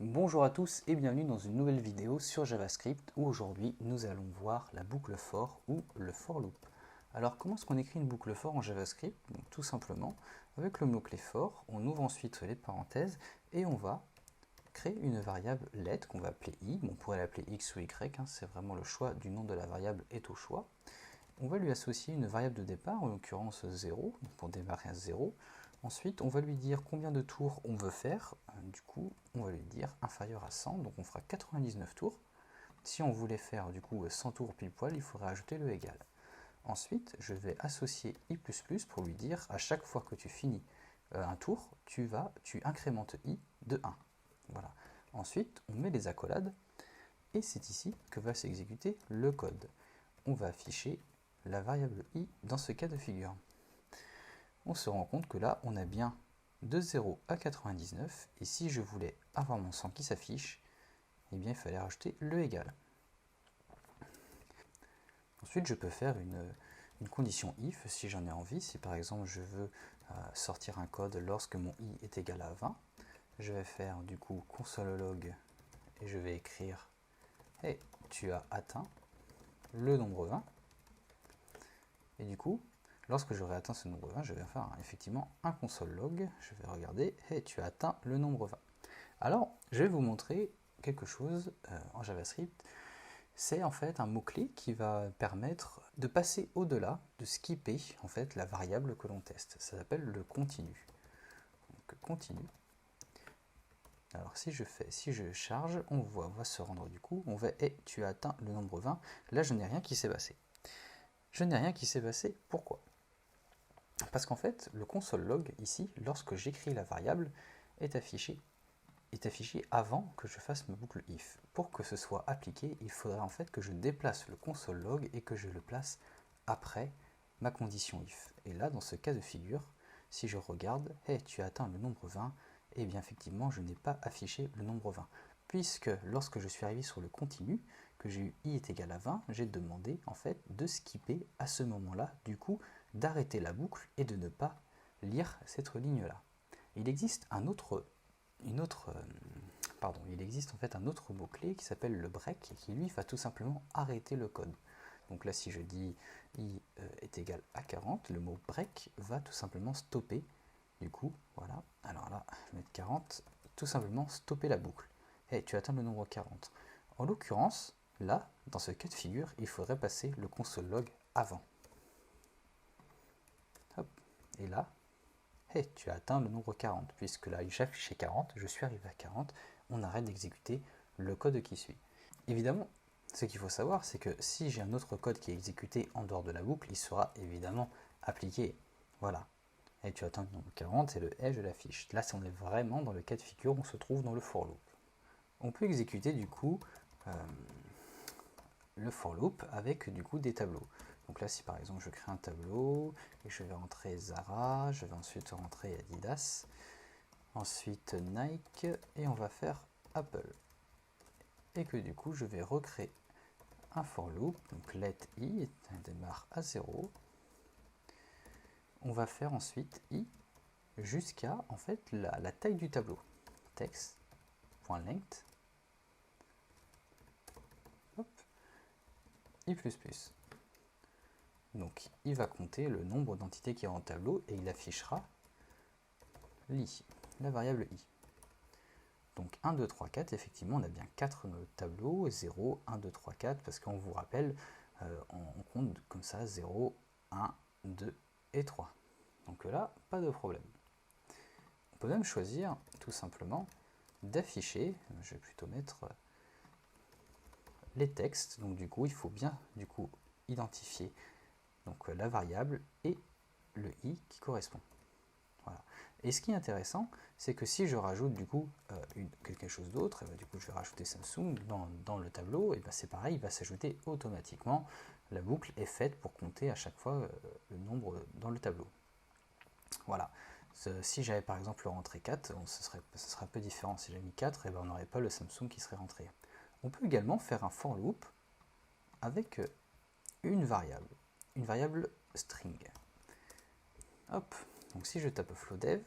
Bonjour à tous et bienvenue dans une nouvelle vidéo sur JavaScript où aujourd'hui nous allons voir la boucle for ou le for loop. Alors comment est-ce qu'on écrit une boucle for en JavaScript? Donc, tout simplement avec le mot-clé for, on ouvre ensuite les parenthèses et on va créer une variable let qu'on va appeler i. Bon, on pourrait l'appeler x ou y, c'est vraiment le choix du nom de la variable est au choix. On va lui associer une variable de départ, en l'occurrence 0, pour démarrer à 0. Ensuite, on va lui dire combien de tours on veut faire. Du coup, on va lui dire inférieur à 100, donc on fera 99 tours. Si on voulait faire du coup 100 tours pile poil, il faudrait ajouter le égal. Ensuite, je vais associer i++ pour lui dire à chaque fois que tu finis un tour, tu incrémentes i de 1. Voilà. Ensuite, on met les accolades et c'est ici que va s'exécuter le code. On va afficher la variable i dans ce cas de figure. On se rend compte que là, on a bien de 0 à 99, et si je voulais avoir mon 100 qui s'affiche, eh bien il fallait rajouter le égal. Ensuite, je peux faire une condition if si j'en ai envie. Si par exemple je veux sortir un code lorsque mon i est égal à 20, je vais faire du coup console log et je vais écrire hey, tu as atteint le nombre 20. Et du coup, lorsque j'aurai atteint ce nombre 20, je vais faire effectivement un console log. Je vais regarder, hey, tu as atteint le nombre 20. Alors, je vais vous montrer quelque chose en JavaScript. C'est en fait un mot-clé qui va permettre de passer au-delà, de skipper en fait la variable que l'on teste. Ça s'appelle le continu. Donc continu. Alors si je charge, on va se rendre du coup, on va, hey, tu as atteint le nombre 20. Là, je n'ai rien qui s'est passé. Je n'ai rien qui s'est passé. Pourquoi? Parce qu'en fait, le console log ici, lorsque j'écris la variable, est affiché avant que je fasse ma boucle if. Pour que ce soit appliqué, il faudrait en fait que je déplace le console log et que je le place après ma condition if. Et là, dans ce cas de figure, si je regarde, hey, tu as atteint le nombre 20, et bien effectivement, je n'ai pas affiché le nombre 20. Puisque lorsque je suis arrivé sur le continu, que j'ai eu i est égal à 20, j'ai demandé en fait de skipper à ce moment-là, du coup, d'arrêter la boucle et de ne pas lire cette ligne-là. Il existe il existe en fait un autre mot-clé qui s'appelle le break et qui lui va tout simplement arrêter le code. Donc là, si je dis i est égal à 40, le mot break va tout simplement stopper. Du coup, voilà. Alors là, je vais mettre 40, tout simplement stopper la boucle. Et tu atteins le nombre 40. En l'occurrence, là, dans ce cas de figure, il faudrait passer le console log avant. Hop. Et là, hey, tu as atteint le nombre 40, puisque là, j'affichais 40, je suis arrivé à 40, on arrête d'exécuter le code qui suit. Évidemment, ce qu'il faut savoir, c'est que si j'ai un autre code qui est exécuté en dehors de la boucle, il sera évidemment appliqué. Voilà. Et tu atteins le nombre 40 et le hey, je l'affiche. Là, on est vraiment dans le cas de figure où on se trouve dans le for loop. On peut exécuter du coup le for loop avec du coup des tableaux. Donc là, si par exemple je crée un tableau et je vais rentrer Zara, je vais ensuite rentrer Adidas, ensuite Nike et on va faire Apple. Et que du coup, je vais recréer un for loop, donc let i démarre à 0. On va faire ensuite i jusqu'à en fait la taille du tableau. Text.length i++. Donc il va compter le nombre d'entités qui est en tableau et il affichera l'i, la variable i. Donc 1, 2, 3, 4, effectivement on a bien 4 tableaux, 0, 1, 2, 3, 4, parce qu'on vous rappelle, on compte comme ça 0, 1, 2 et 3. Donc là, pas de problème. On peut même choisir tout simplement d'afficher, je vais plutôt mettre les textes, donc du coup il faut bien du coup identifier donc la variable et le i qui correspond. Voilà. Et ce qui est intéressant, c'est que si je rajoute du coup quelque chose d'autre, du coup je vais rajouter Samsung dans le tableau, et ben c'est pareil, il va s'ajouter automatiquement. La boucle est faite pour compter à chaque fois le nombre dans le tableau. Voilà. Si j'avais par exemple rentré 4, ce serait un peu différent. Si j'avais mis 4, et ben on n'aurait pas le Samsung qui serait rentré. On peut également faire un for loop avec une variable string. Hop, donc si je tape flow dev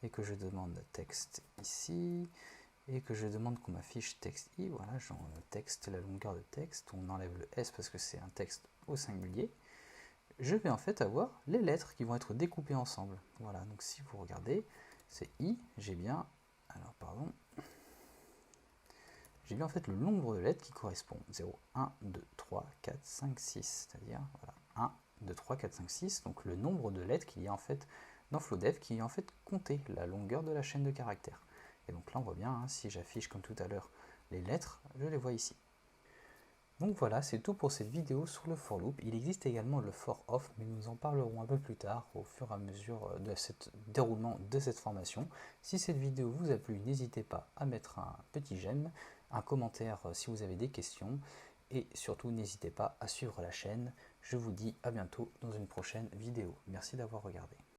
et que je demande texte ici, et que je demande qu'on m'affiche texte i, voilà, genre texte, la longueur de texte, on enlève le s parce que c'est un texte au singulier, je vais en fait avoir les lettres qui vont être découpées ensemble. Voilà, donc si vous regardez, c'est i, j'ai bien, alors pardon, j'ai bien en fait le nombre de lettres qui correspond. 0, 1, 2, 3, 4, 5, 6, c'est-à-dire voilà, 1, 2, 3, 4, 5, 6, donc le nombre de lettres qu'il y a en fait dans FlowDev qui est en fait compté la longueur de la chaîne de caractères. Et donc là on voit bien, hein, si j'affiche comme tout à l'heure les lettres, je les vois ici. Donc voilà, c'est tout pour cette vidéo sur le for loop. Il existe également le for off, mais nous en parlerons un peu plus tard au fur et à mesure de déroulement de cette formation. Si cette vidéo vous a plu, n'hésitez pas à mettre un petit j'aime, un commentaire si vous avez des questions, et surtout n'hésitez pas à suivre la chaîne. Je vous dis à bientôt dans une prochaine vidéo. Merci d'avoir regardé.